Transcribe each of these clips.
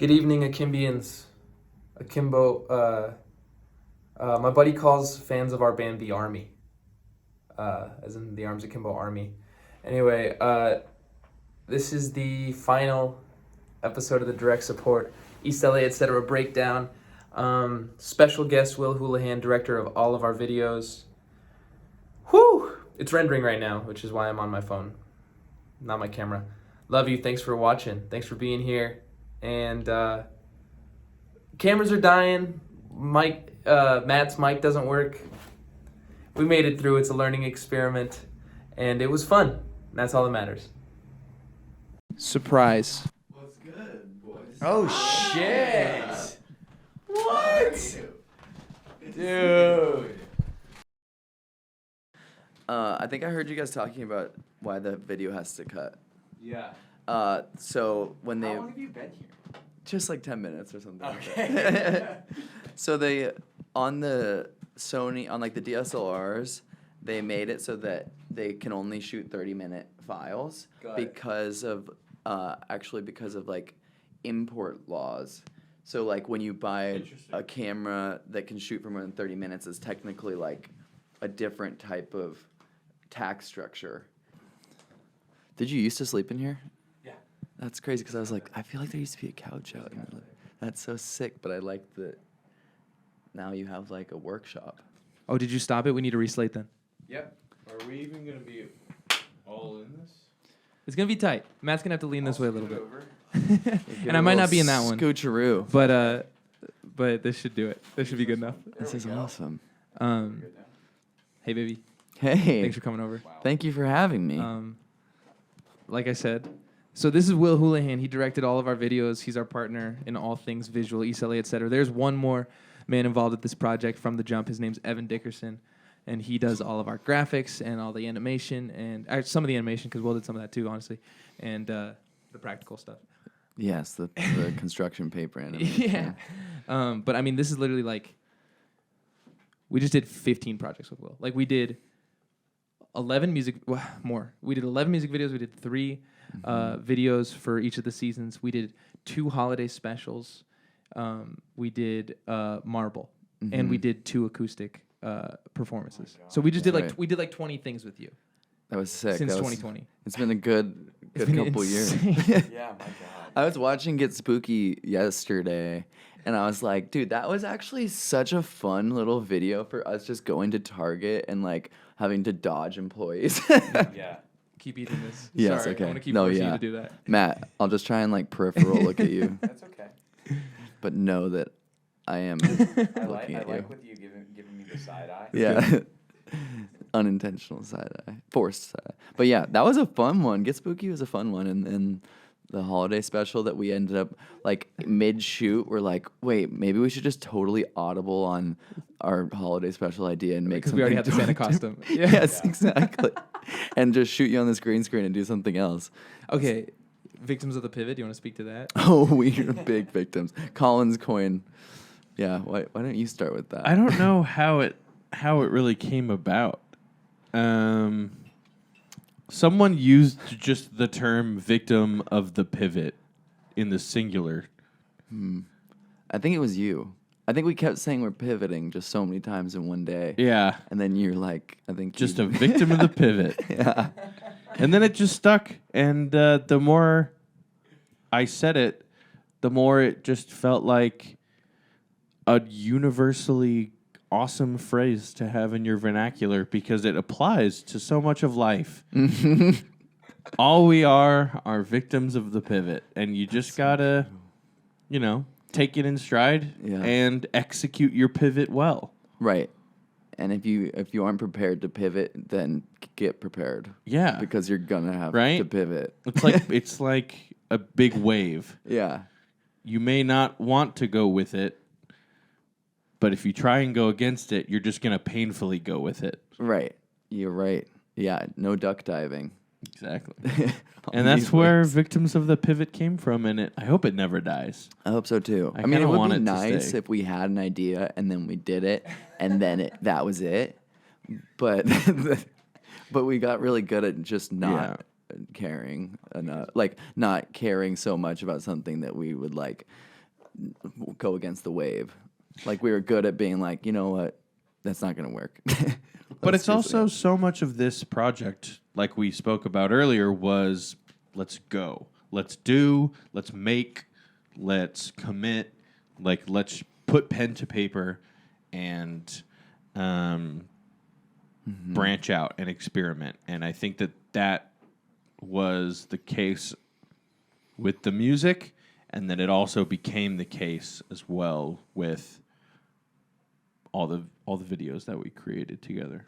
Good evening, Akimbians. Akimbo, my buddy calls fans of our band the Army, as in the Arms Akimbo Army. Anyway, this is the final episode of the Direct Support East LA Etc. breakdown. Special guest Will Houlihan, director of all of our videos. Whew! It's rendering right now, which is why I'm on my phone, not my camera. Love you. Thanks for watching. Thanks for being here. And cameras are dying. Matt's mic doesn't work. We made it through. It's a learning experiment, and it was fun. That's all that matters. Surprise. What's good, boys? Oh shit! What? Dude. I think I heard you guys talking about why the video has to cut. Yeah. So when they How long have you been here? just like 10 minutes or something. Okay. Like that. So they on the Sony on like the DSLRs, they made it so that they can only shoot 30-minute files because of like import laws. So like when you buy a camera that can shoot for more than 30 minutes, it's technically like a different type of tax structure. Did you used to sleep in here? Yeah. That's crazy because I was like, I feel like there used to be a couch out here. That's so sick, but I like that now you have like a workshop. Oh, did you stop it? We need to reslate then. Yep. Are we even going to be all in this? It's gonna be tight. Matt's gonna have to lean this way a little bit. Over? And I might not be in that one. Scoocheroo. But this should do it. This should be good enough. This is awesome. Hey, baby. Hey. Thanks for coming over. Thank you for having me. Like I said, so this is Will Houlihan. He directed all of our videos. He's our partner in all things visual, East LA, etc. There's one more man involved with this project from the jump. His name's Evan Dickerson, and he does all of our graphics and all the animation and some of the animation because Will did some of that too, honestly, and the practical stuff. Yes, the construction paper animation. Yeah. But I mean, this is literally like we just did 15 projects with Will. Like we did 11 music, more. We did 11 music videos. We did 3 videos for each of the seasons. We did 2 holiday specials. We did Marble, and we did 2 acoustic performances. So we just did right. we did like 20 things with you. That was sick. Since That was, 2020. It's been a good been couple years. Yeah, my God. I was watching Get Spooky yesterday, and I was like, dude, that was actually such a fun little video for us just going to Target and like having to dodge employees. Yeah. Keep eating this. Yes, Sorry, okay. I'm gonna keep No, forcing yeah. you to do that. Matt, I'll just try and like peripheral look at you, That's okay. but know that I am I looking at you. like with you giving me the side eye. Yeah. Unintentional side eye. Forced side eye. But yeah, that was a fun one. Get Spooky was a fun one. And the holiday special that we ended up, like, mid-shoot, we're like, wait, maybe we should just totally audible on our holiday special idea and make Because something we already had the Santa totally costume. different. Yes, exactly. And just shoot you on this green screen and do something else. Okay, victims of the pivot. Do you want to speak to that? Oh, we're big victims. Collins coin. Yeah, why don't you start with that? I don't know how it really came about. Someone used just the term victim of the pivot in the singular. I think it was you. I think we kept saying we're pivoting just so many times in one day. Yeah. And then you're like, I think Just you- a victim of the pivot. Yeah. And then it just stuck. And the more I said it, the more it just felt like a universally awesome phrase to have in your vernacular because it applies to so much of life. All we are victims of the pivot. And you just gotta, take it in stride and execute your pivot well. Right. And if you aren't prepared to pivot, then get prepared. Yeah. Because you're gonna have Right? to pivot. It's like a big wave. Yeah. You may not want to go with it, but if you try and go against it, you're just going to painfully go with it. Right. You're right. Yeah. No duck diving. Exactly. And that's where Victims of the Pivot came from, and I hope it never dies. I hope so too. I I mean, it kinda would want be it to nice stay. if we had an idea and then we did it, and then that was it. But but we got really good at just not caring enough, like not caring so much about something that we would like go against the wave. Like we were good at being like, you know what, that's not gonna work. But it's also so much of this project, like we spoke about earlier, was let's go, let's do, let's make, let's commit, like let's put pen to paper and branch out and experiment. And I think that was the case with the music, and then it also became the case as well with all the videos that we created together.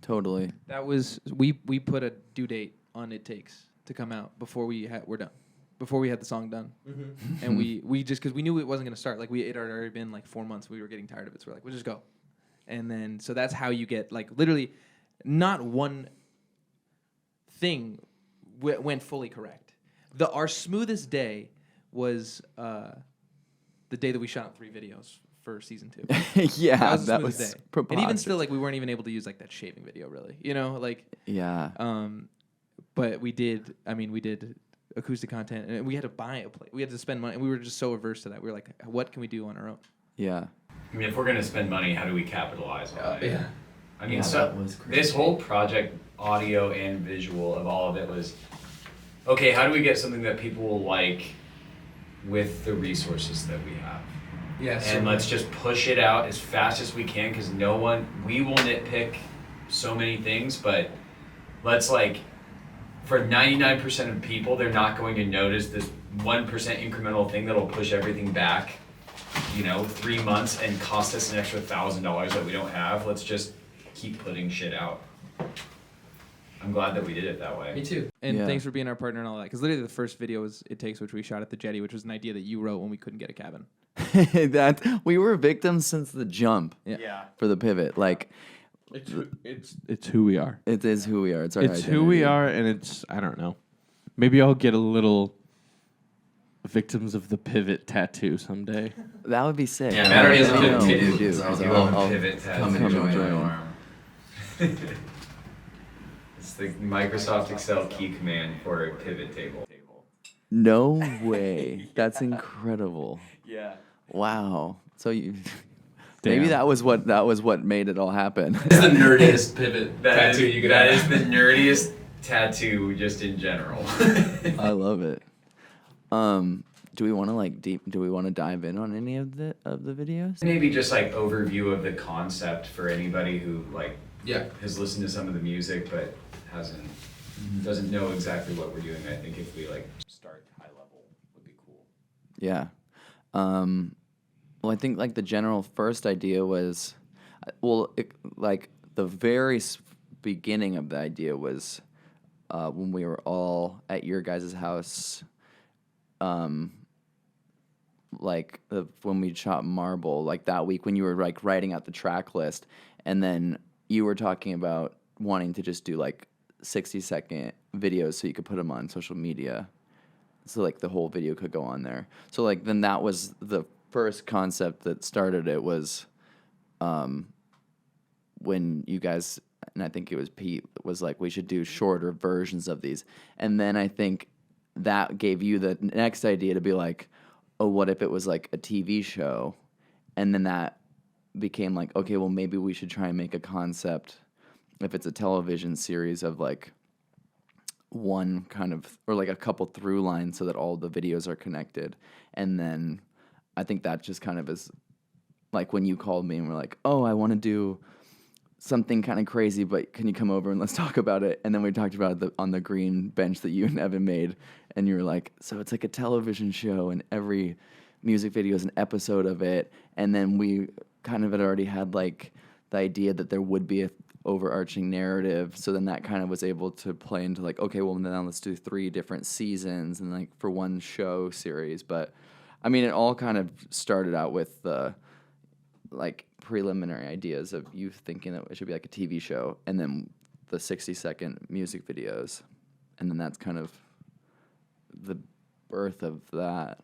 Totally. That was we put a due date on It Takes to come out before we're done, before we had the song done, and we just because we knew it wasn't gonna start. Like it had already been like 4 months. We were getting tired of it, so we're like, we'll just go. And then so that's how you get like literally, not one thing went fully correct. Our smoothest day was the day that we shot 3 videos for season 2. Yeah, that was was day. And preposterous. even still, like we weren't even able to use like that shaving video, really. You know, like Yeah. but we did. I mean, we did acoustic content, and we had to buy a plate. We had to spend money, and we were just so averse to that. We were like, what can we do on our own? Yeah. I mean, if we're gonna spend money, how do we capitalize on it? Yeah. I mean, Yeah, so that was crazy. this whole project, audio and visual of all of it was, okay, how do we get something that people will like with the resources that we have? Yes. And let's just push it out as fast as we can, because we will nitpick so many things, but let's like, for 99% of people, they're not going to notice this 1% incremental thing that'll push everything back, 3 months and cost us an extra $1,000 that we don't have. Let's just keep putting shit out. I'm glad that we did it that way. Me too. And Yeah. thanks for being our partner and all that. Because literally the first video was It Takes, which we shot at the Jetty, which was an idea that you wrote when we couldn't get a cabin. That we were victims since the jump Yeah. for the pivot. Like It's who we are. it is who we are. It's our It's who we identity. are, and it's I don't know. Maybe I'll get a little victims of the pivot tattoo someday. That would be sick. Yeah, Matt already has a Let me know pivot if you tattoo, do, so 'cause I'll I'll pivot tattoo come and on my join. arm. It's the Microsoft Excel key command for a pivot table. No way. That's incredible. Yeah. Wow. So you Damn. maybe that was what made it all happen. It's the nerdiest pivot tattoo you could That have. is the nerdiest tattoo just in general. I love it. Do we want to dive in on any of the videos? Maybe just like overview of the concept for anybody who Yeah. has listened to some of the music but doesn't know exactly what we're doing. I think if we start high level would be cool. Yeah. Well, I think the general first idea was, the very beginning of the idea was when we were all at your guys' house, when we shot Marble, that week when you were writing out the track list, and then you were talking about wanting to just do 60-second videos so you could put them on social media. So the whole video could go on there. So then that was the first concept that started it was when you guys, and I think it was Pete, was we should do shorter versions of these. And then I think that gave you the next idea to be oh, what if it was a TV show? And then that became okay, well, maybe we should try and make a concept if it's a television series of one kind of, or a couple through lines so that all the videos are connected. And then I think that just kind of is when you called me and were oh, I want to do something kind of crazy, but can you come over and let's talk about it? And then we talked about it on the green bench that you and Evan made, and you were so it's a television show, and every music video is an episode of it. And then we kind of had already had the idea that there would be a overarching narrative, so then that kind of was able to play into okay, well, now let's do 3 different seasons and for one show series. But I mean, it all kind of started out with the preliminary ideas of you thinking that it should be a TV show, and then the 60-second music videos, and then that's kind of the birth of that.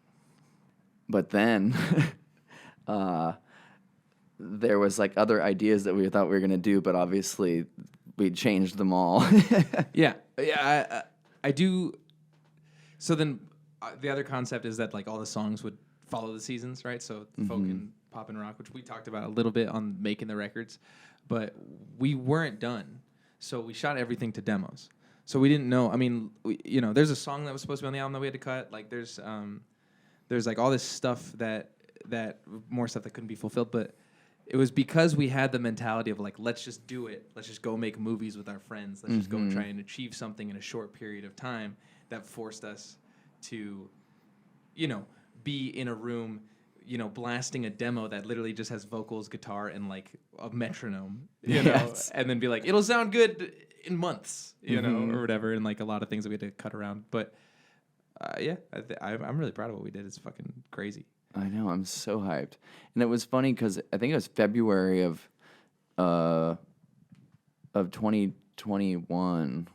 But then there was other ideas that we thought we were gonna do, but obviously we changed them all. Yeah. I do. So then, the other concept is that like all the songs would follow the seasons, right? So folk and pop and rock, which we talked about a little bit on making the records, but we weren't done. So we shot everything to demos. So we didn't know. I mean, there's a song that was supposed to be on the album that we had to cut. Like there's like all this stuff that more stuff that couldn't be fulfilled, but it was because we had the mentality of like, let's just do it. Let's just go make movies with our friends. Let's just go and try and achieve something in a short period of time that forced us to, be in a room, blasting a demo that literally just has vocals, guitar, and like a metronome, Yes. and then be like, it'll sound good in months, or whatever. And like a lot of things that we had to cut around. But I'm really proud of what we did. It's fucking crazy. I know, I'm so hyped. And it was funny because I think it was February of 2021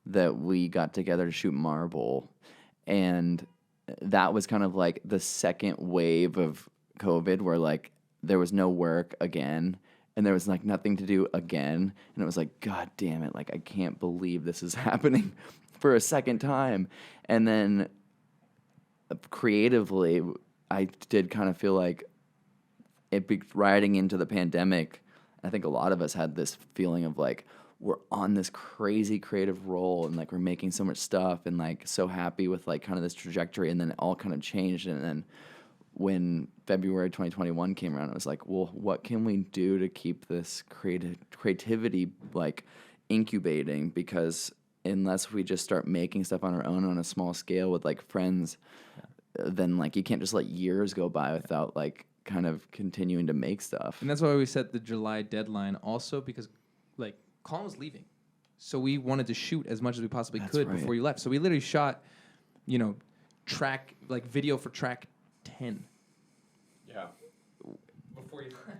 that we got together to shoot Marble. And that was kind of like the second wave of COVID where like there was no work again and there was like nothing to do again. And it was like, God damn it, like I can't believe this is happening for a second time. And then creatively, I did kind of feel like riding into the pandemic, I think a lot of us had this feeling of like, we're on this crazy creative roll and like we're making so much stuff and like so happy with like kind of this trajectory, and then it all kind of changed. And then when February 2021 came around, it was like, well, what can we do to keep this creativity like incubating? Because unless we just start making stuff on our own on a small scale with like friends, then like you can't just let years go by without like kind of continuing to make stuff. And that's why we set the July deadline also, because like Colin was leaving. So we wanted to shoot as much as we possibly could before you left. So we literally shot, track, like video for track 10. Yeah. Before you left.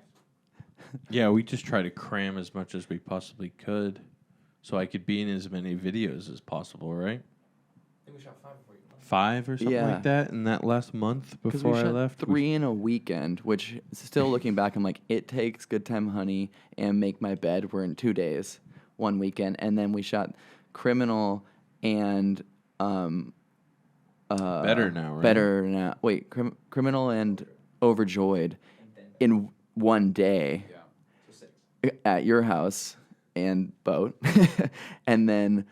Yeah, we just tried to cram as much as we possibly could so I could be in as many videos as possible, right? I think we shot 5 before you left. 5 or something like that in that last month before we I shot left. 3 in a weekend, which still looking back, I'm like, It Takes, Good Time Honey, and Make My Bed were in 2 days, one weekend. And then we shot Criminal and Better Now, right? Better Now. Wait, Criminal and Overjoyed in one day at your house and boat. And then,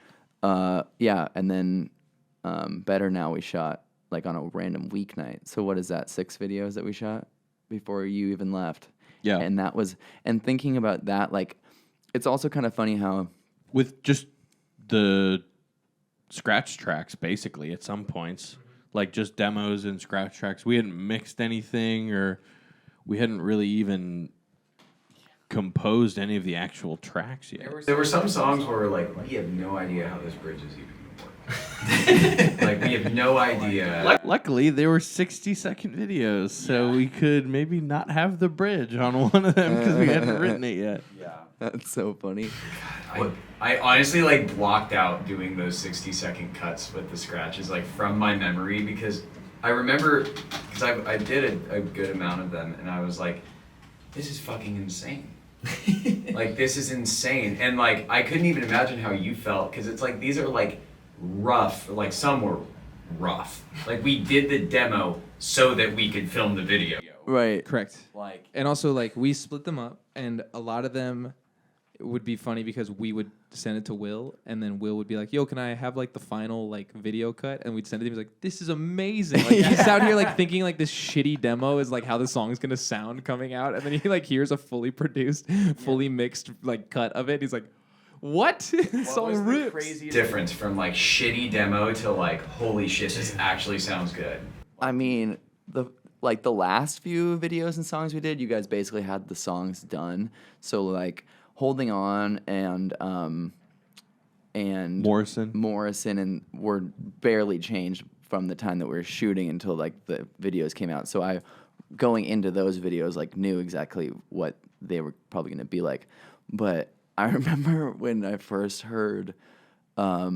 Better Now we shot like on a random weeknight. So what is that, 6 videos that we shot before you even left? Yeah. And that was, and thinking about that, like, it's also kind of funny how With just the scratch tracks, basically, at some points. Like, just demos and scratch tracks. We hadn't mixed anything, or we hadn't really even composed any of the actual tracks yet. There were some songs where we're like, we have no idea how this bridge is even going to work. Like, we have no idea. Luckily, they were 60-second videos, so we could maybe not have the bridge on one of them because we hadn't written it yet. Yeah. that's so funny. I honestly like blocked out doing those 60-second cuts with the scratches like from my memory, because I remember, because I did a good amount of them, and I was like, this is fucking insane. Like, this is insane. And like, I couldn't even imagine how you felt, because it's like, these are like rough, like some were rough. Like, we did the demo so that we could film the video. Right. Correct. Like, And also, like, we split them up, and a lot of them would be funny because we would send it to Will, and then Will would be like, yo, can I have, like, the final, like, video cut? And we'd send it to him. He's like, this is amazing. Like, he's out here, like, thinking, like, this shitty demo is, like, how the song's going to sound coming out. And then he, like, hears a fully produced, fully mixed, like, cut of it. He's like, what? This song rips. crazy difference from like shitty demo to like, holy shit, this actually sounds good. I mean, the last few videos and songs we did, you guys basically had the songs done. So like Holding On and Morrison and were barely changed from the time that we were shooting until like the videos came out. So I, going into those videos, like knew exactly what they were probably going to be like. But I remember when I first heard, I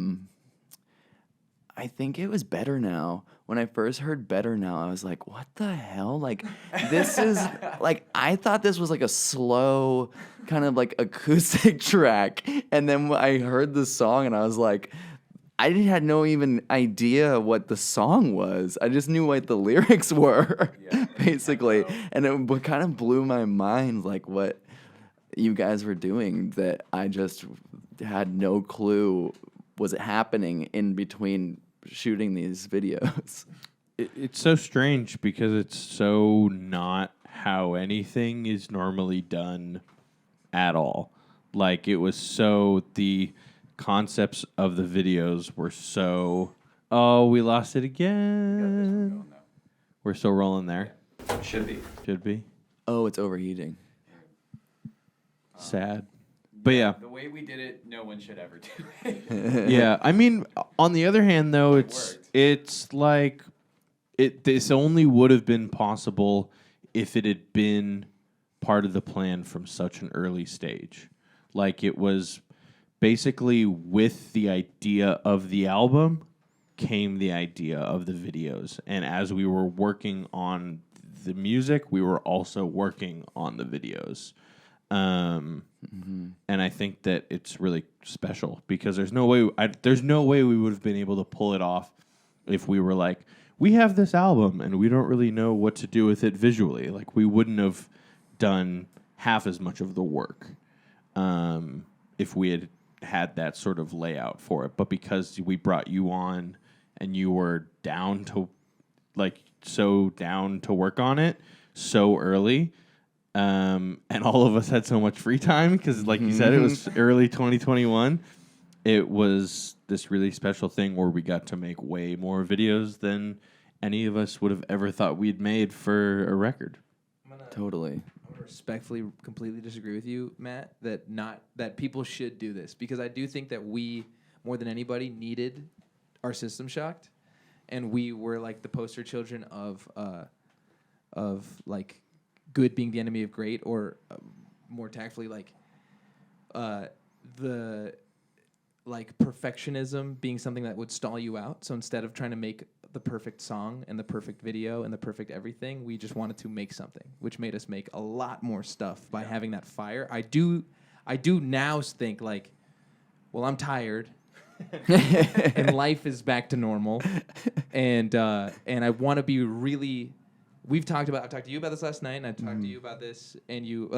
think it was Better Now. When I first heard Better Now, I was like, what the hell? Like, this is, like, I thought this was like a slow kind of like acoustic track. And then I heard the song and I was like, I had no even idea what the song was. I just knew what the lyrics were, basically. And it kind of blew my mind, like what you guys were doing, that I just had no clue was it happening in between shooting these videos. It's so strange because it's so not how anything is normally done at all. Like, it was so, the concepts of the videos were so, oh, we lost it again. We're still rolling there. Should be. Should be. Oh, it's overheating. Sad. But yeah. The way we did it, no one should ever do it. Yeah. I mean, on the other hand, though, it's like, this only would have been possible if it had been part of the plan from such an early stage. Like, it was basically with the idea of the album came the idea of the videos. And as we were working on the music, we were also working on the videos. And I think that it's really special because there's no way we would have been able to pull it off if we were like, we have this album and we don't really know what to do with it visually. Like, we wouldn't have done half as much of the work if we had that sort of layout for it. But because we brought you on and you were down to work on it so early, and all of us had so much free time because, like you said, it was early 2021. It was this really special thing where we got to make way more videos than any of us would have ever thought we'd made for a record. Totally. I'm gonna respectfully, completely disagree with you, Matt. That people should do this because I do think that we, more than anybody, needed our system shocked, and we were like the poster children of like good being the enemy of great, or more tactfully, like the like perfectionism being something that would stall you out. So instead of trying to make the perfect song and the perfect video and the perfect everything, we just wanted to make something, which made us make a lot more stuff by having that fire. I do now think like, well, I'm tired and life is back to normal, and I want to be really. I've talked to you about this last night, and I talked to you about this, and you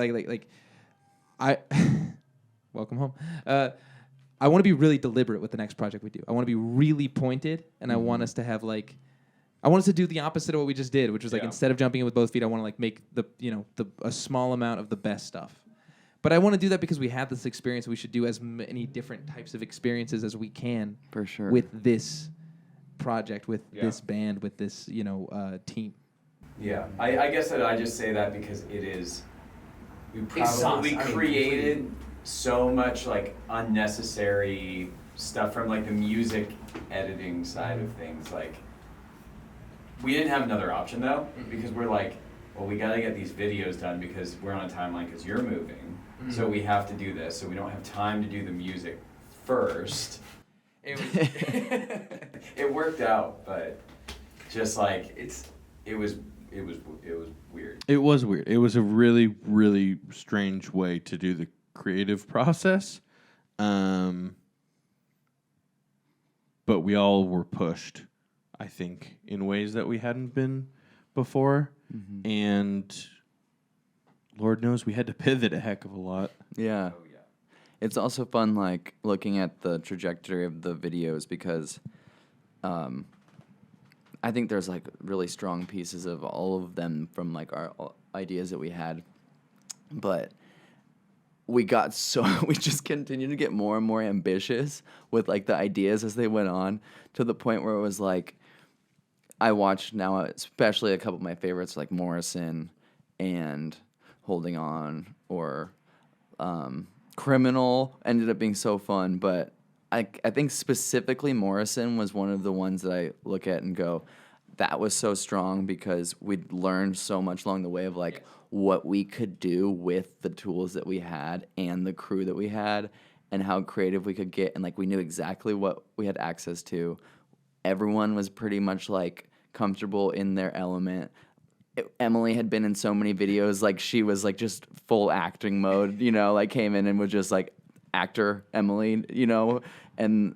I welcome home. I want to be really deliberate with the next project we do. I want to be really pointed, and I want us to have I want us to do the opposite of what we just did, which was instead of jumping in with both feet, I want to make a small amount of the best stuff. But I want to do that because we have this experience. We should do as many different types of experiences as we can, For sure. with this project, with this band, with this team. Yeah, I guess that I just say that because it is. We probably created so much like unnecessary stuff from like the music editing side of things. Like, we didn't have another option though, because we're like, well, we got to get these videos done because we're on a timeline because you're moving. So we have to do this. So we don't have time to do the music first. It worked out, but just like it was weird. It was weird. It was a really, really strange way to do the creative process. But we all were pushed, I think, in ways that we hadn't been before. And Lord knows we had to pivot a heck of a lot. Yeah. Oh, yeah. It's also fun, like, looking at the trajectory of the videos because I think there's, like, really strong pieces of all of them from, like, our ideas that we had. But we just continued to get more and more ambitious with, like, the ideas as they went on to the point where it was, like, I watched now, especially a couple of my favorites, like Morrison and Holding On, or Criminal ended up being so fun, but I think specifically Morrison was one of the ones that I look at and go, that was so strong because we'd learned so much along the way of like what we could do with the tools that we had and the crew that we had and how creative we could get, and like we knew exactly what we had access to. Everyone was pretty much like comfortable in their element. Emily had been in so many videos, like she was like just full acting mode, you know, like came in and was just like actor Emily, you know, and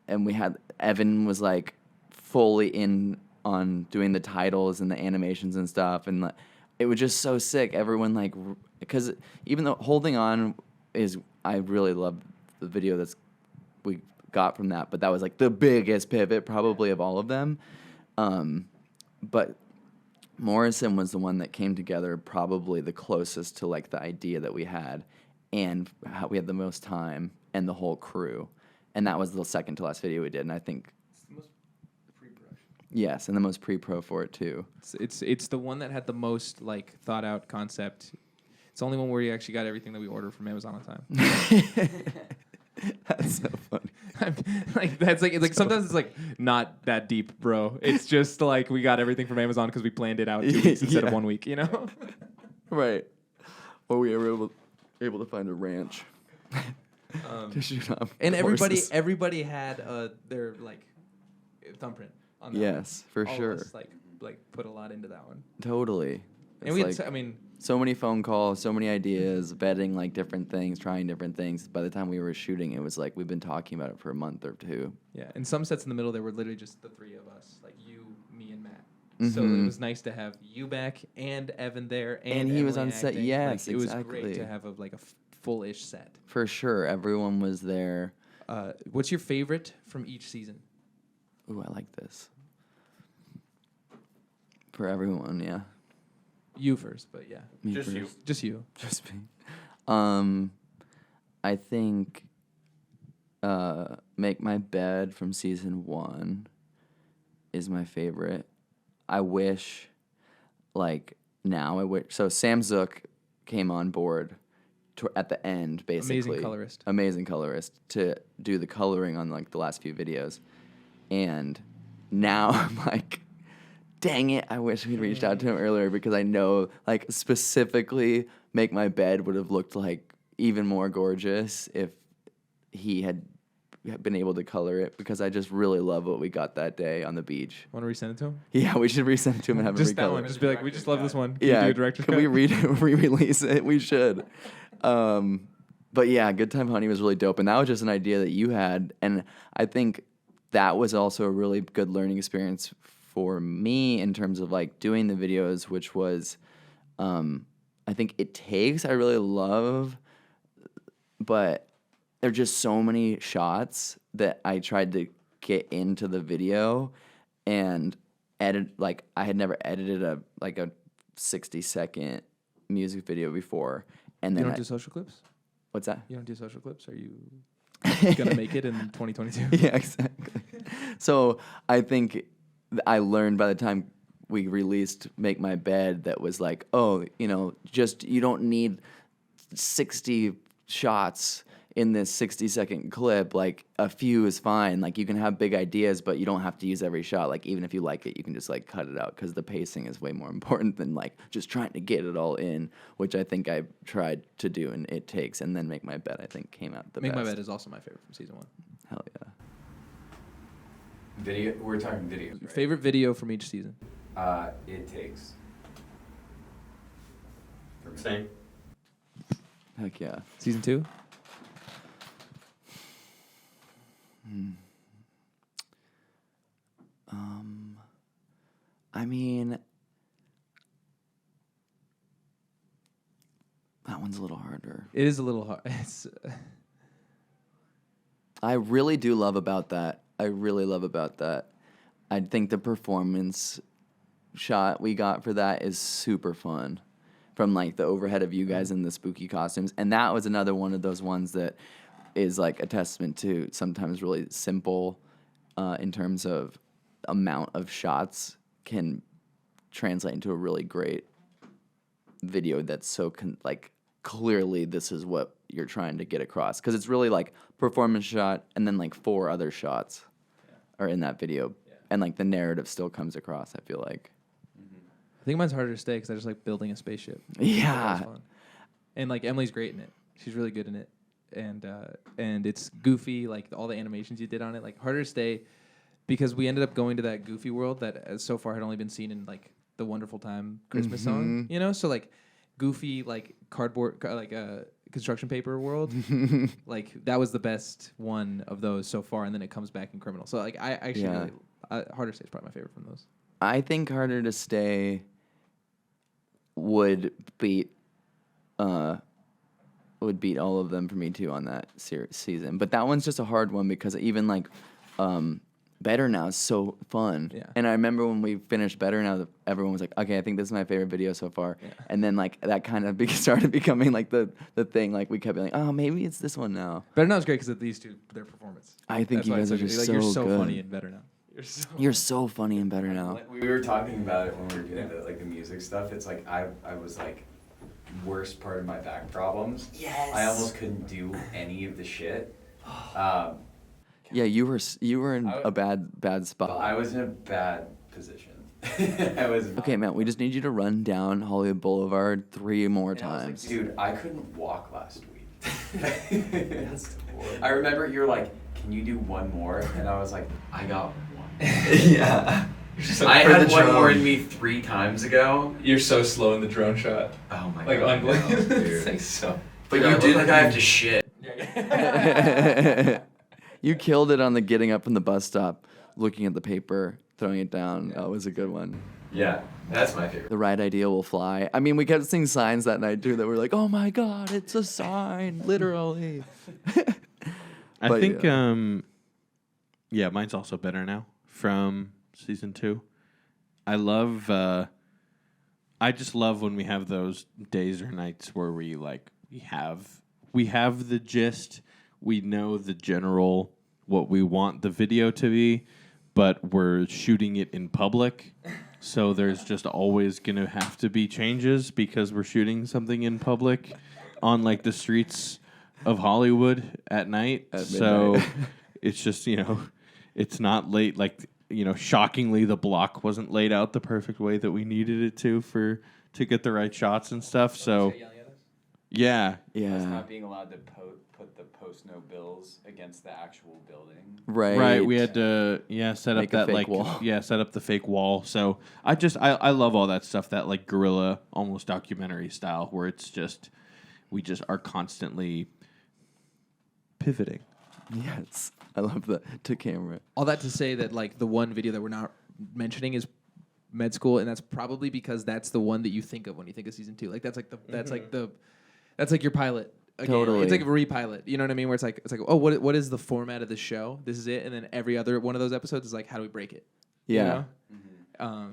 and we had Evan was like fully in on doing the titles and the animations and stuff, and like, it was just so sick. Everyone like, because even though Holding On is, I really love the video that's we got from that, but that was like the biggest pivot probably of all of them. But Morrison was the one that came together probably the closest to like the idea that we had, and how we had the most time and the whole crew, and that was the second to last video we did, and I think It's the most pre-pro. yes, and the most pre-pro for it too. It's the one that had the most like thought out concept. It's the only one where you actually got everything that we ordered from Amazon on time. That's so funny. Like that's like it's like sometimes it's like not that deep, bro. It's just like we got everything from Amazon because we planned it out 2 weeks instead of 1 week. You know. Right. Or we were able to find a ranch to shoot up. And horses. everybody had their like thumbprint on that. Yes, for All of sure. us, like put a lot into that one. Totally. And It's we, like had, I mean, so many phone calls, so many ideas, vetting like different things, trying different things. By the time we were shooting, it was like we've been talking about it for a month or two. yeah. And some sets in the middle, there were literally just the three of us, like you, me, and Matt. So Mhm. it was nice to have you back and Evan there, And he was Emily on set, acting. yes, like, it was exactly. great to have like a full-ish set. For sure, everyone was there. What's your favorite from each season? Ooh, I like this. For everyone, yeah. You first, but yeah, Me Just you. first. just you. Just me. I think Make My Bed from season 1 is my favorite. I wish, like, now I wish. So Sam Zook came on board at the end, basically. Amazing colorist to do the coloring on, like, the last few videos. And now I'm like, dang it, I wish we'd reached out to him earlier, because I know, like, specifically Make My Bed would have looked, like, even more gorgeous if he had been able to color it, because I just really love what we got that day on the beach. Want to resend it to him? Yeah, we should resend it to him and have Just it that one. recolored. Just be like, we just love this one. Can you Yeah, do a director's can cut? we re-release it? We should. But yeah, Good Time Honey was really dope, and that was just an idea that you had, and I think that was also a really good learning experience for me in terms of like doing the videos, which was, I think It Takes, I really love, but there are just so many shots that I tried to get into the video and edit. Like, I had never edited a 60-second music video before, and You then don't do social clips? what's that? You don't do social clips? Are you gonna make it in 2022? Yeah, exactly. So I think I learned by the time we released Make My Bed that was like, oh, just you don't need 60 shots in this 60-second clip. Like, a few is fine. Like, you can have big ideas, but you don't have to use every shot. Like, even if you like it, you can just like cut it out, because the pacing is way more important than like just trying to get it all in, which I think I tried to do in It Takes, and then Make My Bed I think came out the Make best. My Bed is also my favorite from season 1. Hell yeah. Video. We're talking videos. Right? Favorite video from each season? It Takes. Same. Heck yeah. Season 2? I mean, that one's a little harder. It is a little hard. It's I really do love about that. I think the performance shot we got for that is super fun. From like the overhead of you guys in the spooky costumes. And that was another one of those ones that is like a testament to sometimes really simple in terms of amount of shots can translate into a really great video that's so like clearly this is what you're trying to get across, because it's really like performance shot and then like 4 other shots are in that video, and like the narrative still comes across, I feel like. I think mine's harder to stay because I just like building a spaceship. Yeah. That was fun. And like Emily's great in it. She's really good in it. And it's goofy, like all the animations you did on it, like harder to stay because we ended up going to that goofy world that so far had only been seen in like the Wonderful Time Christmas song, So like goofy, like cardboard, like construction paper world. Like that was the best one of those so far, and then it comes back in Criminal. So like I actually Yeah. really Harder to Stay is probably my favorite from those. I think Harder to Stay would beat all of them for me too on that season. But that one's just a hard one because even like Better Now is so fun. Yeah. And I remember when we finished Better Now, everyone was like, okay, I think this is my favorite video so far. Yeah. And then like that kind of started becoming like the thing. Like we kept being like, oh, maybe it's this one now. Better Now is great because of these two, their performance. I think That's you why guys it's are so just good. so Like, you're so good. funny in Better Now. You're so funny and Better Now. Like, we were talking about it when we were doing the music stuff. It's like I was like worst part of my back problems. Yes. I almost couldn't do any of the shit. Yeah, you were in I- a bad spot. I was in a bad position. I was. Okay, man, we just need you to run down Hollywood Boulevard 3 more And I was like, times. dude, I couldn't walk last week. I remember you were like, can you do one more? And I was like, I got one. Yeah. I For had the one drone. more in me 3 times ago. You're so slow in the drone shot. Oh my Like god. unbelievable. no, It's dude. like so. But Dude, you I look did like I have to shit. You killed it on the getting up from the bus stop, looking at the paper, throwing it down. That was a good one. Yeah, that's my favorite. The right idea will fly. I mean, we kept seeing signs that night too that were like, "Oh my God, it's a sign!" Literally. I But, think, yeah. mine's also Better Now from season 2. I just love when we have those days or nights where we have the gist, we know the general what we want the video to be, but we're shooting it in public. So there's just always going to have to be changes because we're shooting something in public on like the streets of Hollywood at night. At So midnight. it's just, it's not late. Like, shockingly, the block wasn't laid out the perfect way that we needed it to get the right shots and stuff. So yeah. Yeah. being allowed to put the post no bills against the actual building. Right. We had to set Make up a that fake like wall. set up the fake wall. So I love all that stuff, that like guerrilla almost documentary style where it's just we just are constantly pivoting. Yes. I love that to camera. All that to say that like the one video that we're not mentioning is Med School, and that's probably because that's the one that you think of when you think of season 2. Like that's like that's like your pilot. Again. Totally. It's like a repilot. You know what I mean? Where it's like oh, what is the format of the show? This is it, and then every other one of those episodes is like, how do we break it? Yeah. You know?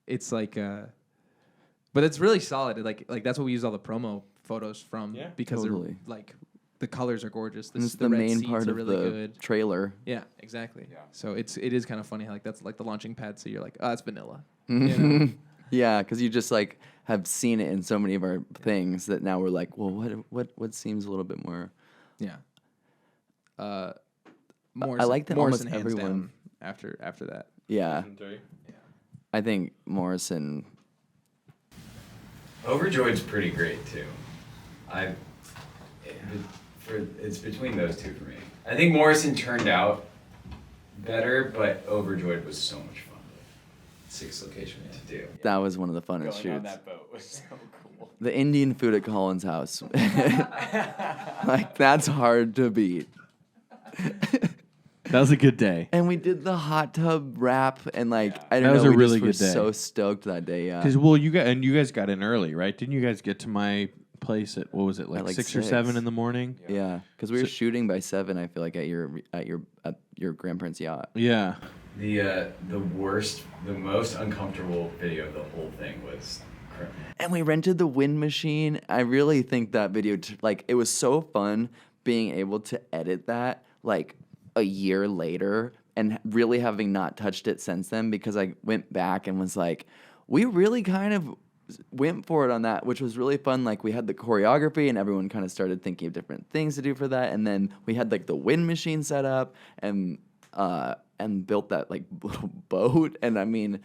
It's like, but it's really solid. Like that's what we use all the promo photos from because Totally. they're like the colors are gorgeous. And it's The the red main seats part are of really the good. trailer. Yeah, exactly. Yeah. So it is kind of funny how like that's like the launching pad. So you're like, oh, it's vanilla. You know? Yeah, because you just like have seen it in so many of our things that now we're like, well, what seems a little bit more. Yeah. I Morrison, like that Morrison almost hands everyone- down after that. Yeah, I think Morrison. Overjoyed's pretty great too. It's between those two for me. I think Morrison turned out better, but Overjoyed was so much fun 6 locations. to do. That was one of the funnest Going on shoots. that boat was so cool. The Indian food at Colin's house. Like that's hard to beat. That was a good day. And we did the hot tub wrap, and like I That don't was know, a we really just were good day. so stoked that day. Yeah, Because you guys got in early, right? Didn't you guys get to my place at what was it, like, At, like, 6 or 6. 7 in the morning? yeah, because we were So- shooting by 7. I feel like at your grandparents' yacht. Yeah. The most uncomfortable video of the whole thing was Criminal. And we rented the wind machine. I really think that video, it was so fun being able to edit that like a year later and really having not touched it since then, because I went back and was like, we really kind of went for it on that, which was really fun. Like we had the choreography and everyone kind of started thinking of different things to do for that. And then we had like the wind machine set up and built that like little boat. And I mean,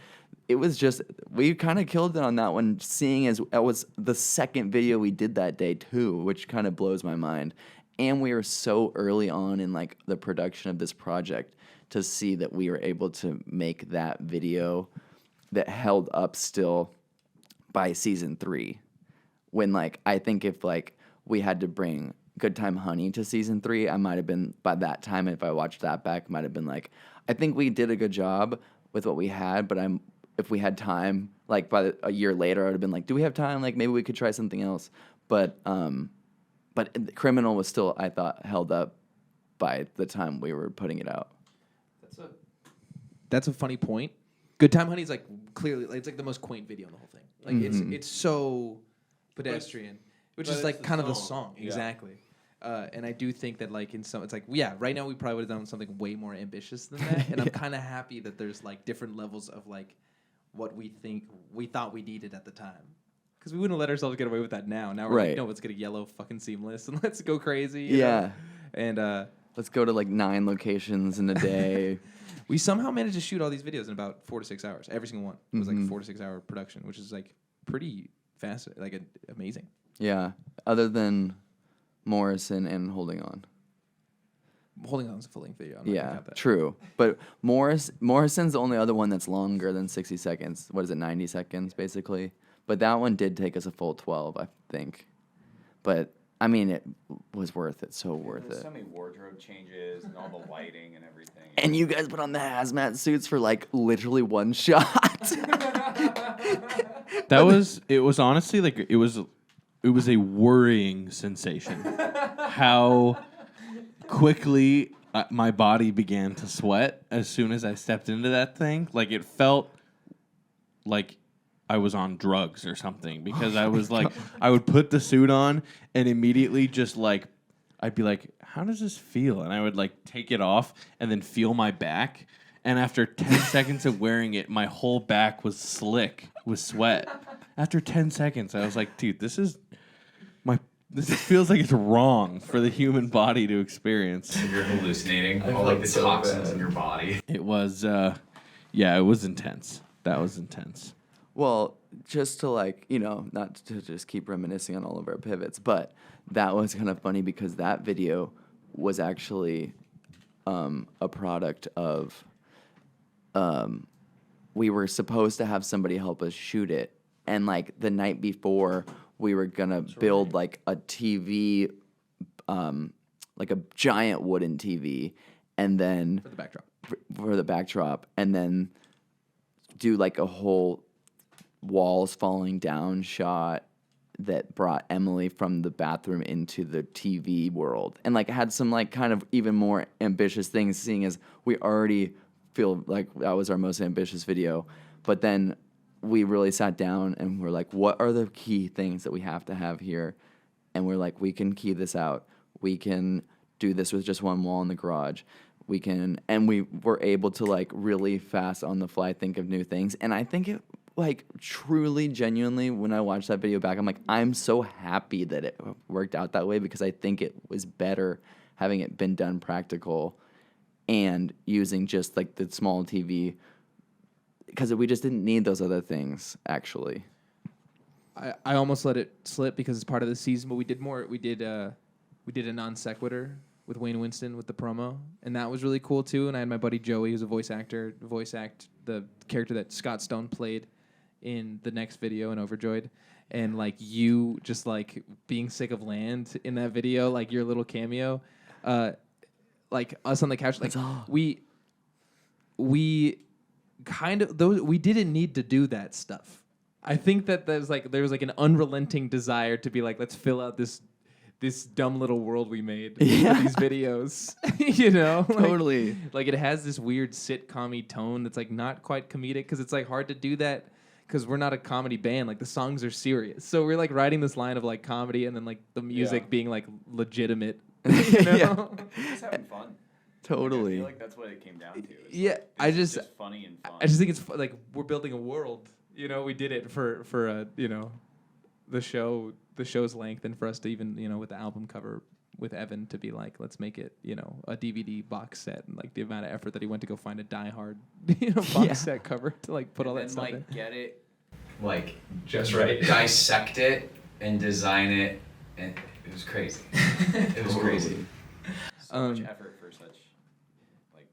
it was just, we kind of killed it on that one, seeing as that was the second video we did that day too, which kind of blows my mind. And we were so early on in like the production of this project to see that we were able to make that video that held up still by season 3. When like, I think if like we had to bring Good Time Honey to season 3, I might have been, by that time, if I watched that back, might have been like, I think we did a good job with what we had, but if we had time, like by a year later, I would have been like, do we have time? Like maybe we could try something else. But Criminal was still, I thought, held up by the time we were putting it out. That's a funny point. Good Time Honey is like clearly like, it's like the most quaint video in the whole thing. Like it's so pedestrian, which is like kind of the song exactly. And I do think that like in some, it's like right now we probably would have done something way more ambitious than that. And I'm kind of happy that there's like different levels of like what we thought we needed at the time. Because we wouldn't let ourselves get away with that now. Now we're like, no, let's get a yellow fucking seamless and let's go crazy. You know? And let's go to like 9 locations in a day. We somehow managed to shoot all these videos in about 4 to 6 hours. Every single one. It was like a 4 to 6 hour production, which is like pretty fast, like amazing. Yeah. Other than Morrison and Holding On. Holding On is a full-length video. I'm not gonna count that. True. But Morrison's the only other one that's longer than 60 seconds. What is it, 90 seconds, basically? But that one did take us a full 12, I think. But, I mean, it was worth it. So worth it. So many wardrobe changes and all the lighting and everything. And you guys put on the hazmat suits for, like, literally one shot. It was honestly, like, it was a worrying sensation. How quickly my body began to sweat as soon as I stepped into that thing. Like, it felt like I was on drugs or something, because I was like, I would put the suit on and immediately just like, I'd be like, how does this feel? And I would like take it off and then feel my back. And after 10 seconds of wearing it, my whole back was slick with sweat. After 10 seconds, I was like, dude, this feels like it's wrong for the human body to experience. You're hallucinating I all like felt the so toxins bad. in your body. It was, it was intense. That was intense. Well, just to like, not to just keep reminiscing on all of our pivots, but that was kind of funny because that video was actually a product of, we were supposed to have somebody help us shoot it. And like the night before, we were going to build like a TV, like a giant wooden TV, and then for the backdrop, and then do like a whole walls falling down shot that brought Emily from the bathroom into the TV world, and like had some like kind of even more ambitious things, seeing as we already feel like that was our most ambitious video. But then we really sat down and we're like, what are the key things that we have to have here? And we're like, we can key this out. We can do this with just one wall in the garage. And we were able to like really fast on the fly think of new things. And I think it like truly, genuinely, when I watched that video back, I'm like, I'm so happy that it worked out that way, because I think it was better having it been done practical and using just like the small TV, because we just didn't need those other things, actually. I almost let it slip because it's part of the season, but we did more. We did a non sequitur with Wayne Winston with the promo, and that was really cool too. And I had my buddy Joey, who's a voice act the character that Scott Stone played in the next video in Overjoyed, and like you just like being sick of land in that video, like your little cameo, like us on the couch, like we kind of we didn't need to do that stuff. I think that there was like an unrelenting desire to be like, let's fill out this dumb little world we made for these videos. Totally. Like it has this weird sitcom-y tone that's like not quite comedic, because it's like hard to do that because we're not a comedy band. Like the songs are serious, so we're like writing this line of like comedy and then like the music being like legitimate. Just having fun. Totally. I feel like that's what it came down to. It's It's just funny and fun. I just think it's like we're building a world. We did it for the show's length, and for us to even with the album cover with Evan to be like, let's make it a DVD box set, and like the amount of effort that he went to go find a Die Hard box set cover to like put all that stuff in. Get it, like Just right. dissect it and design it, and it was crazy. It was crazy. So much effort for such, like,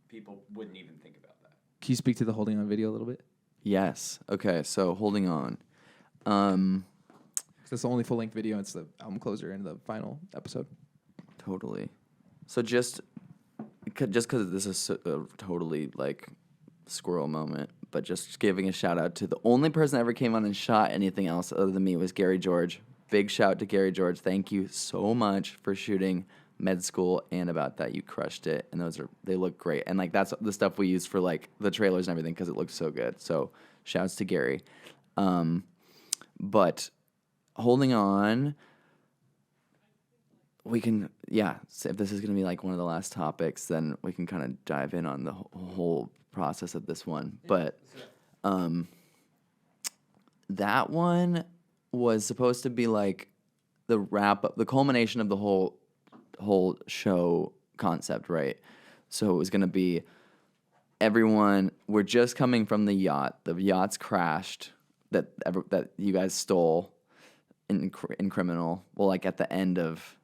people wouldn't even think about that. Can you speak to the Holding On video a little bit? Yes. Okay, so Holding On. That's the only full length video. It's the album closer and the final episode. Totally. So just because this is a totally like squirrel moment, but just giving a shout out to the only person that ever came on and shot anything else other than me was Gary George. Big shout to Gary George. Thank you so much for shooting Med School and About That. You crushed it, and they look great. And like that's the stuff we used for like the trailers and everything because it looked so good. So shouts to Gary. But holding on, we can so if this is gonna be like one of the last topics, then we can kind of dive in on the whole process of this one. But that one was supposed to be like the wrap up, the culmination of the whole show concept, right? So it was gonna be everyone. We're just coming from the yacht. The yacht's crashed that you guys stole in Criminal. Well, like at the end of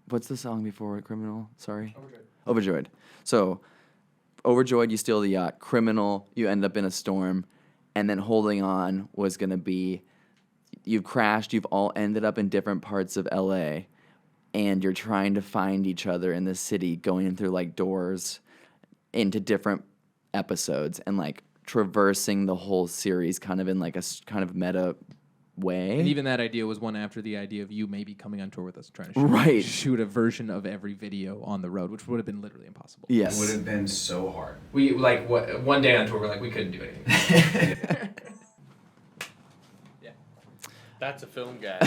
what's the song before Criminal? Sorry, Overjoyed. So Overjoyed, you steal the yacht. Criminal, you end up in a storm, and then Holding On was gonna be you've crashed. You've all ended up in different parts of LA, and you're trying to find each other in the city, going through like doors into different episodes and like traversing the whole series kind of in like a kind of meta way. And even that idea was one after the idea of you maybe coming on tour with us, trying to shoot a version of every video on the road, which would have been literally impossible. Yes. It would have been so hard. We like one day on tour, we're like we couldn't do anything. That's a film guy.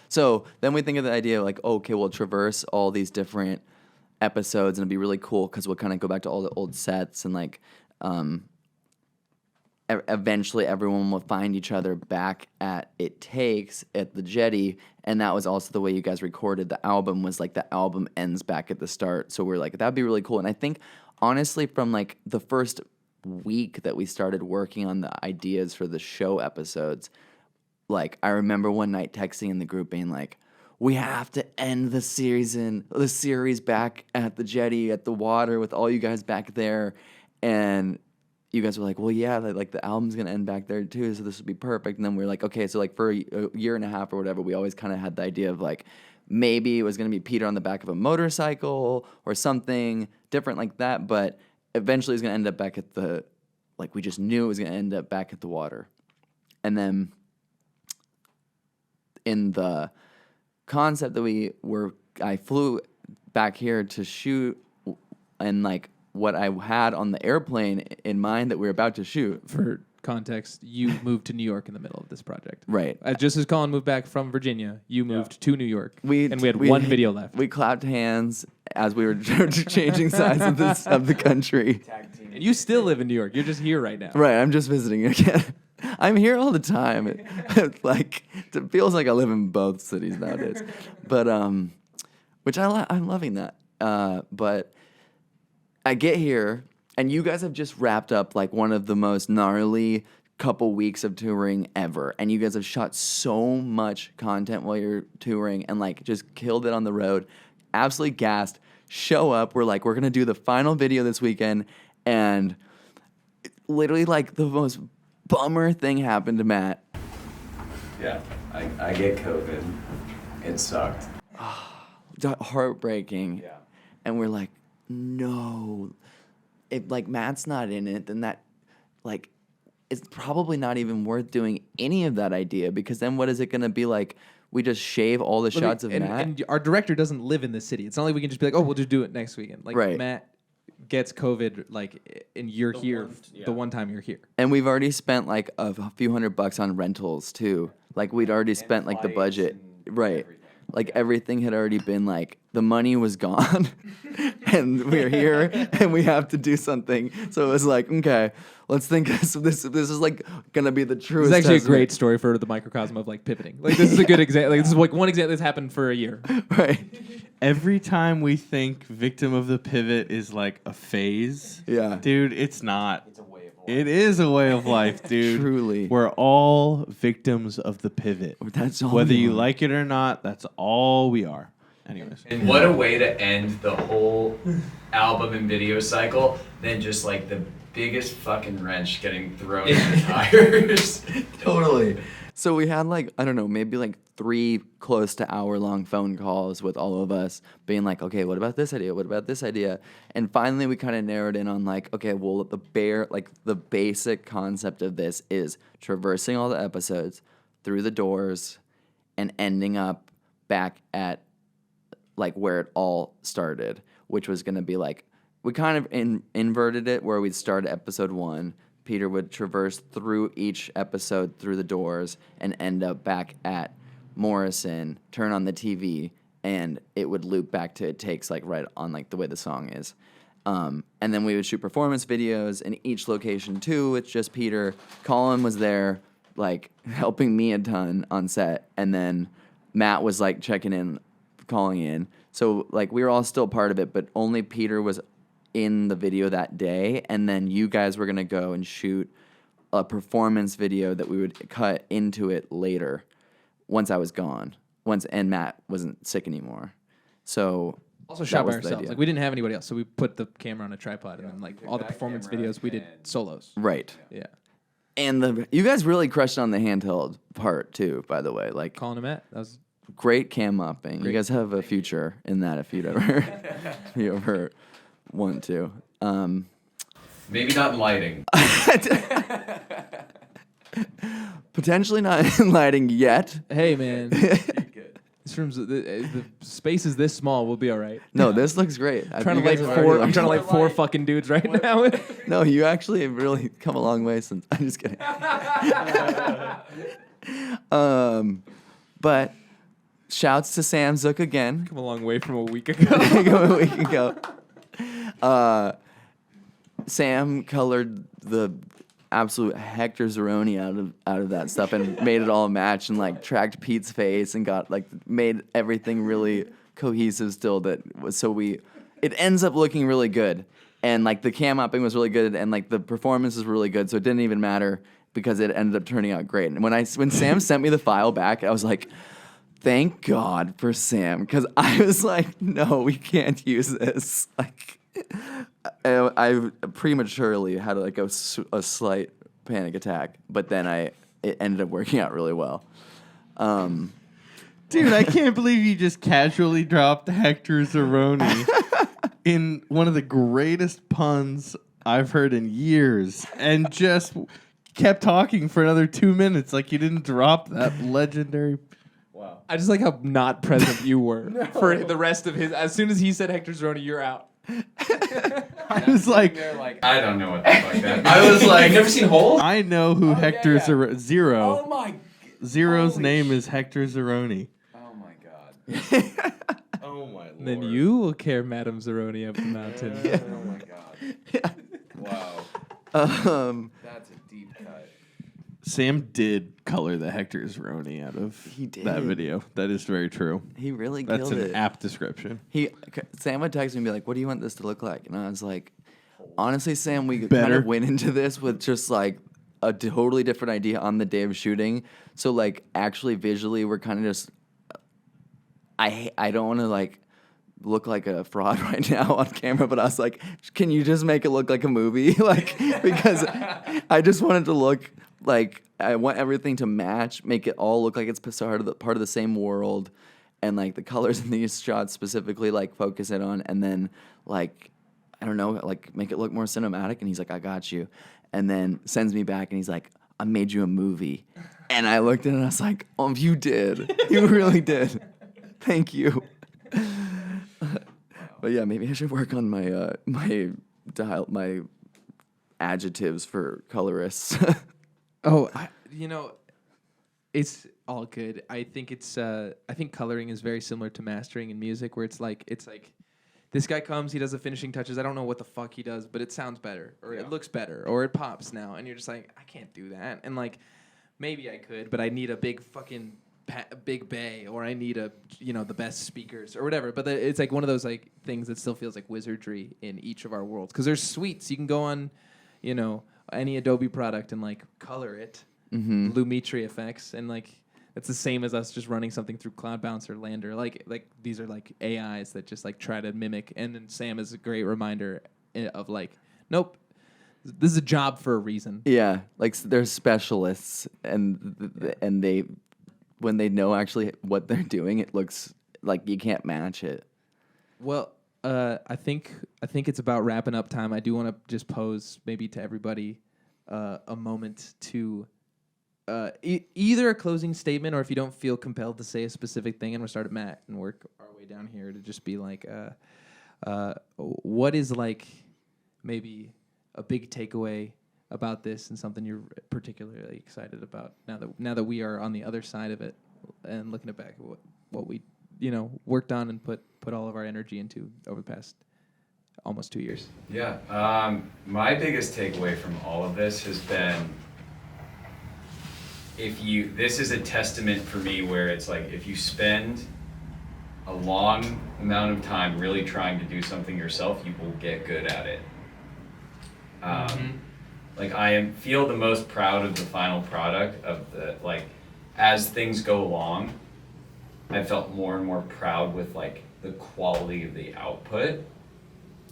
So then we think of the idea of like, okay, we'll traverse all these different episodes and it'll be really cool because we'll kind of go back to all the old sets and like eventually everyone will find each other back at It Takes at the Jetty. And that was also the way you guys recorded the album, was like the album ends back at the start. So we're like, that'd be really cool. And I think honestly from like the first week that we started working on the ideas for the show episodes, like I remember one night texting in the group being like, we have to end the series back at the Jetty at the water with all you guys back there. And you guys were like, well, yeah, like the album's gonna end back there too, so this would be perfect. And then we were like, okay, so like for a year and a half or whatever, we always kind of had the idea of like maybe it was gonna be Peter on the back of a motorcycle or something different like that, but eventually it's gonna end up back at the, like we just knew it was gonna end up back at the water. And then in the concept that I flew back here to shoot, and like what I had on the airplane in mind that we were about to shoot. For context, you moved to New York in the middle of this project. Right. Just as Colin moved back from Virginia, you moved to New York. We had one video left. We clapped hands as we were changing sides of the country. And you still live in New York. You're just here right now. Right, I'm just visiting again. I'm here all the time. It feels like I live in both cities nowadays. But which I'm loving that. But I get here, and you guys have just wrapped up like one of the most gnarly couple weeks of touring ever. And you guys have shot so much content while you're touring and like just killed it on the road. Absolutely gassed. Show up. We're like, we're going to do the final video this weekend. And literally like the most bummer thing happened to Matt. Yeah, I get COVID. It sucked. Heartbreaking. Yeah. And we're like, no. If like Matt's not in it, then that like it's probably not even worth doing any of that idea, because then what is it gonna be like? We just shave all the shots of Matt. And our director doesn't live in the city. It's not like we can just be like, oh, we'll just do it next weekend. Like Right. Matt gets COVID, like, and you're here the one time you're here. And we've already spent like a few $100 on rentals too. Like we'd already spent like the budget. Right. everything. Like everything had already been like, the money was gone and we're here and we have to do something. So it was like, okay, let's think this is like going to be the truest. It's actually a testament. great story for the microcosm of like pivoting. Like this is a good example. Like this is like one example that's happened for a year. Right. Every time we think Victim of the Pivot is like a phase, Yeah. dude, it's not. It's a way of life. It is a way of life, dude. Truly. We're all victims of the pivot. That's all Whether we you are. like it or not, that's all we are. Anyways. And what a way to end the whole album and video cycle than just like the biggest fucking wrench getting thrown in the tires. Totally. So we had like, I don't know, maybe like 3 close to hour-long phone calls with all of us being like, okay, what about this idea? What about this idea? And finally we kind of narrowed in on like, okay, well, the basic concept of this is traversing all the episodes through the doors and ending up back at like where it all started, which was going to be like, we kind of inverted it where we'd start at episode 1. Peter would traverse through each episode through the doors and end up back at Morrison, turn on the TV, and it would loop back to It Takes, like right on like the way the song is. And then we would shoot performance videos in each location too. It's just Peter. Colin was there, like helping me a ton on set, and then Matt was like checking in, calling in. So like we were all still part of it, but only Peter was in the video that day, and then you guys were gonna go and shoot a performance video that we would cut into it later once I was gone, and Matt wasn't sick anymore. So Also that shot by was the ourselves. idea. Like we didn't have anybody else, so we put the camera on a tripod and then like all the Back performance camera videos we did and- solos. Right. Yeah. And you guys really crushed on the handheld part too, by the way. Like Calling him at. That was great cam mopping. You Great. guys have a future in that if you'd ever if you ever want to. Maybe not in lighting. Potentially not in lighting yet. hey man. This room's the space is this small. We'll be all right. No, this looks great. I'm trying to You light guys have already four. I'm looked trying to at light 4 fucking dudes right now. it. No, you actually have really come a long way since. I'm just kidding. But shouts to Sam Zook again. Come a long way from a week ago. A week ago. Sam colored the absolute Hector Zeroni out of that stuff and made it all match and like tracked Pete's face and got like made everything really cohesive still. It ends up looking really good, and like the cam mopping was really good and like the performance is really good, so it didn't even matter because it ended up turning out great. And when Sam sent me the file back, I was like, thank God for Sam, because I was like, no, we can't use this. Like, I prematurely had like a slight panic attack, but then it ended up working out really well. Dude, I can't believe you just casually dropped Hector Zeroni in one of the greatest puns I've heard in years and just kept talking for another 2 minutes like you didn't drop that legendary... I just like how not present you were for the rest of his. As soon as he said Hector Zeroni, you're out. I was like, They're like, I don't know what the fuck that. I was like, You've never seen Holes? I know who Hector yeah. Zero. Oh my. Zero's holy name is Hector Zeroni. Oh my god. Oh my lord. And then you will carry Madame Zeroni up the mountain. Oh my god. Wow. That's a deep cut. Sam did color the Hector Zeroni out of He did. that video. That is very true. He really That's killed an it. apt description. Sam would text me and be like, what do you want this to look like? And I was like, honestly, Sam, we kind Better. of went into this with just like a totally different idea on the day of shooting. So like actually visually, we're kind of just, I don't want to like look like a fraud right now on camera, but I was like, can you just make it look like a movie? Like, because I just wanted to look like, I want everything to match, make it all look like it's part of the same world, and like the colors in these shots specifically, like focus it on, and then like, I don't know, like make it look more cinematic. And he's like, I got you. And then sends me back and he's like, I made you a movie. And I looked at it and I was like, oh, you did. You really did. Thank you. But yeah, maybe I should work on my adjectives for colorists. Oh, it's all good. I think I think coloring is very similar to mastering in music, where it's like this guy comes, he does the finishing touches. I don't know what the fuck he does, but it sounds better, or it looks better, or it pops now, and you're just like, I can't do that. And like, maybe I could, but I need a big fucking big bay, or I need the best speakers or whatever. But it's like one of those like things that still feels like wizardry in each of our worlds, because there's suites you can go on, any Adobe product and like color it, Lumetri effects, and like it's the same as us just running something through Cloud Bounce or Lander. Like these are like AIs that just like try to mimic. And then Sam is a great reminder of like, nope, this is a job for a reason. Yeah, like they're specialists, and they when they know actually what they're doing, it looks like you can't match it. Well, I think it's about wrapping up time. I do want to just pose maybe to everybody a moment to either a closing statement, or if you don't feel compelled to say a specific thing, and we'll start at Matt and work our way down here to just be like, what is like maybe a big takeaway about this and something you're particularly excited about now that we are on the other side of it and looking at back at what we worked on and put all of our energy into over the past almost 2 years. Yeah. My biggest takeaway from all of this has been this is a testament for me where it's like if you spend a long amount of time really trying to do something yourself, you will get good at it. Like I feel the most proud of the final product of the like as things go along. I felt more and more proud with like the quality of the output,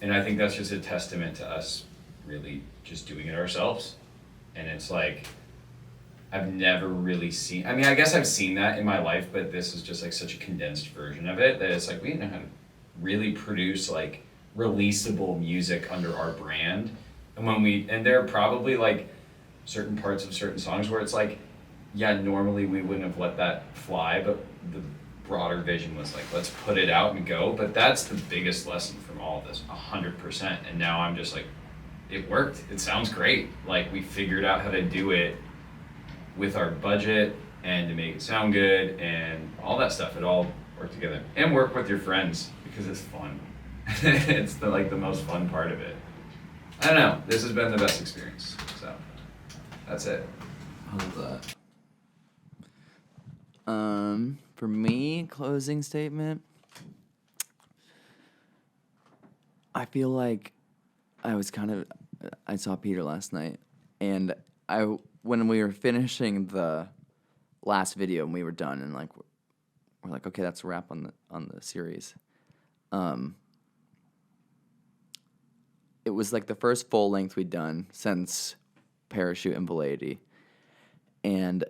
and I think that's just a testament to us really just doing it ourselves. And it's like I've never really seen. I mean, I guess I've seen that in my life, but this is just like such a condensed version of it that it's like we didn't know how to really produce like releasable music under our brand. And there are probably like certain parts of certain songs where it's like, yeah, normally we wouldn't have let that fly, but the broader vision was like, let's put it out and go. But that's the biggest lesson from all of this, 100%. And now I'm just like, it worked. It sounds great. Like we figured out how to do it with our budget and to make it sound good and all that stuff. It all worked together. And work with your friends because it's fun. It's the most fun part of it. I don't know. This has been the best experience. So that's it. I love that. For me, closing statement. I feel like I saw Peter last night, and when we were finishing the last video and we were done, and like we're like, okay, that's a wrap on the series. It was like the first full length we'd done since Parachute and Velady. And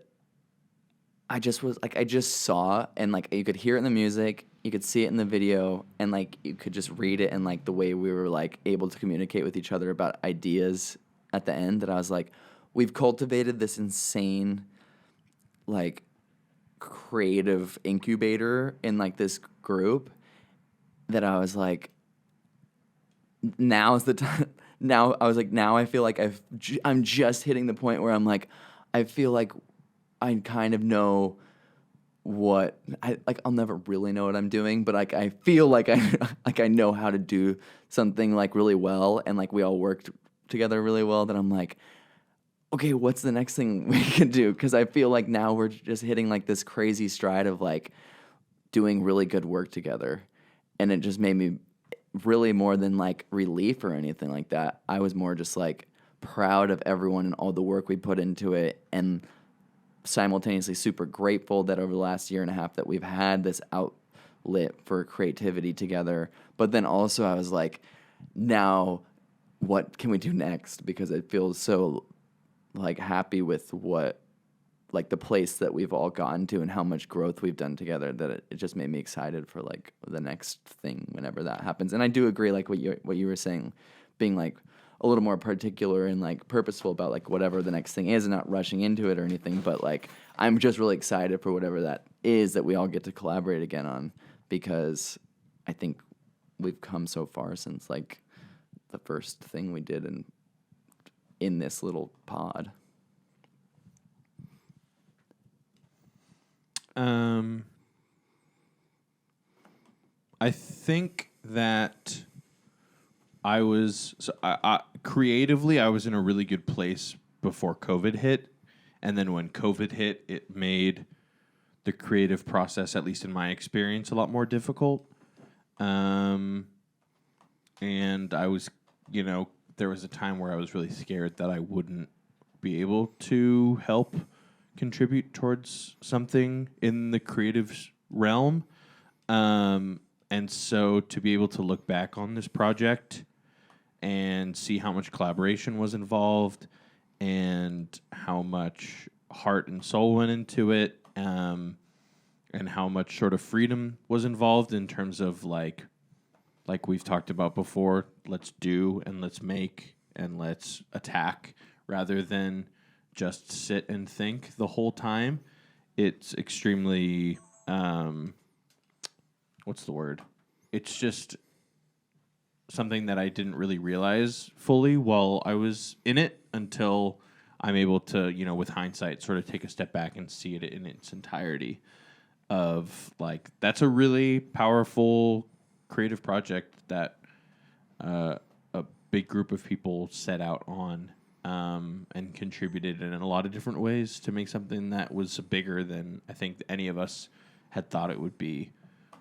I just saw, and like you could hear it in the music, you could see it in the video, and like you could just read it, and like the way we were like able to communicate with each other about ideas at the end, that I was like, we've cultivated this insane like creative incubator in like this group that I was like, now is the time. Now I was like, now I feel like I'm just hitting the point where I'm like, I feel like I kind of know what I'll never really know what I'm doing, but like I feel like I know how to do something like really well, and like we all worked together really well. That I'm like, okay, what's the next thing we can do? Because I feel like now we're just hitting like this crazy stride of like doing really good work together, and it just made me really more than like relief or anything like that. I was more just like proud of everyone and all the work we put into it, and simultaneously super grateful that over the last year and a half that we've had this outlet for creativity together. But then also I was like, now what can we do next? Because it feels so like happy with what like the place that we've all gotten to and how much growth we've done together, that it just made me excited for like the next thing whenever that happens. And I do agree, like what you were saying, being like a little more particular and like purposeful about like whatever the next thing is, and not rushing into it or anything. But like I'm just really excited for whatever that is that we all get to collaborate again on, because I think we've come so far since like the first thing we did in this little pod. I think that I creatively, I was in a really good place before COVID hit. And then when COVID hit, it made the creative process, at least in my experience, a lot more difficult. And I was, there was a time where I was really scared that I wouldn't be able to help contribute towards something in the creative realm. And so to be able to look back on this project and see how much collaboration was involved and how much heart and soul went into it, and how much sort of freedom was involved in terms of like we've talked about before, let's do and let's make and let's attack rather than just sit and think the whole time. It's extremely, what's the word? It's just something that I didn't really realize fully while I was in it until I'm able to, with hindsight, sort of take a step back and see it in its entirety. Of like, that's a really powerful creative project that a big group of people set out on, and contributed in a lot of different ways to make something that was bigger than I think any of us had thought it would be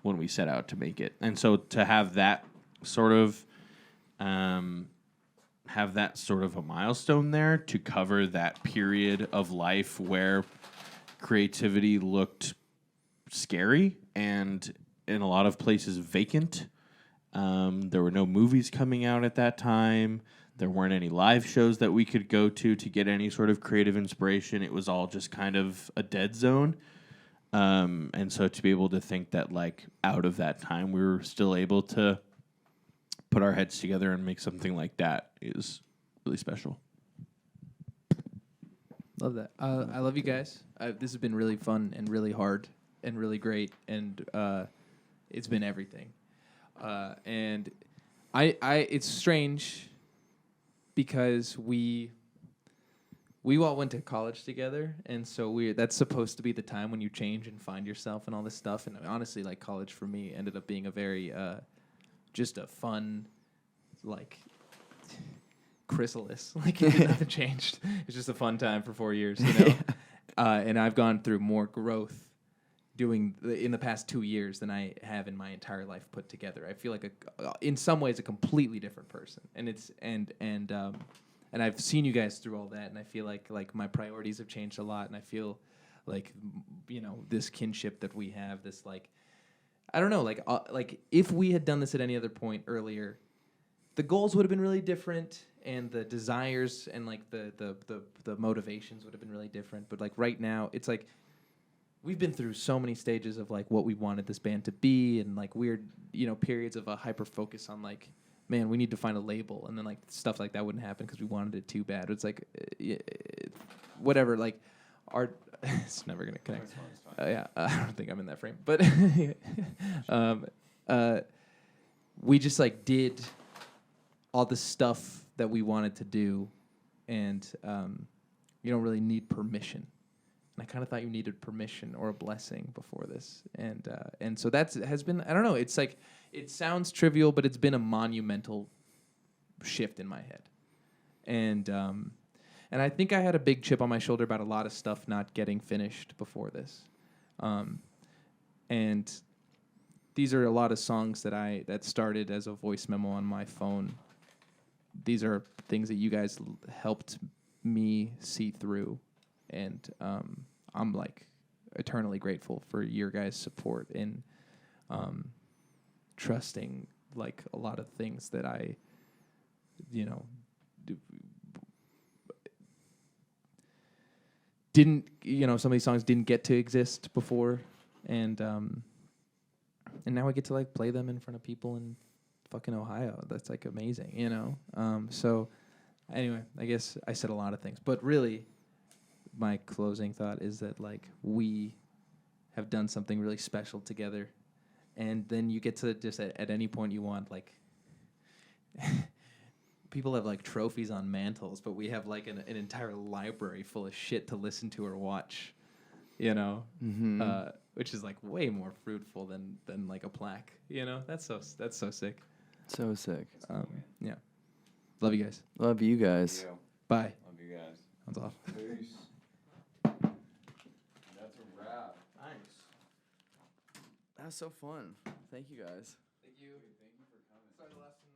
when we set out to make it. And so to have that sort of a milestone there to cover that period of life where creativity looked scary and in a lot of places vacant. There were no movies coming out at that time. There weren't any live shows that we could go to get any sort of creative inspiration. It was all just kind of a dead zone. And so to be able to think that like out of that time we were still able to put our heads together and make something like that is really special. Love that. I love you guys. This has been really fun and really hard and really great, and it's been everything. And I it's strange because we all went to college together, and so that's supposed to be the time when you change and find yourself and all this stuff. And honestly, like college for me ended up being a very just a fun, like chrysalis. Like nothing changed. It's just a fun time for 4 years, and I've gone through more growth in the past 2 years than I have in my entire life put together. I feel like in some ways a completely different person, and I've seen you guys through all that, and I feel like my priorities have changed a lot, and I feel like this kinship that we have, this like I don't know, like if we had done this at any other point earlier, the goals would have been really different, and the desires and like the motivations would have been really different. But like right now, it's like we've been through so many stages of like what we wanted this band to be, and like weird periods of a hyper focus on like, man, we need to find a label, and then like stuff like that wouldn't happen because we wanted it too bad. It's like whatever, like art. It's never gonna connect. Yeah, I don't think I'm in that frame, but we just like did all the stuff that we wanted to do, and you don't really need permission. And I kind of thought you needed permission or a blessing before this, and so has been, I don't know. It's like it sounds trivial, but it's been a monumental shift in my head, and I think I had a big chip on my shoulder about a lot of stuff not getting finished before this, and these are a lot of songs that started as a voice memo on my phone. These are things that you guys helped me see through, and I'm like eternally grateful for your guys' support in trusting like a lot of things that I, didn't, some of these songs didn't get to exist before, and now I get to like play them in front of people in fucking Ohio. That's like amazing, So anyway, I guess I said a lot of things, but really my closing thought is that like we have done something really special together, and then you get to just at any point you want, like people have like trophies on mantles, but we have like an entire library full of shit to listen to or watch, which is like way more fruitful than like a plaque. That's so sick. So sick. Yeah. Love you guys. Love you guys. Bye. Love you guys. Hands off. Peace. That's a wrap. Nice. That was so fun. Thank you guys. Thank you. Thank you for coming. Sorry, the last one.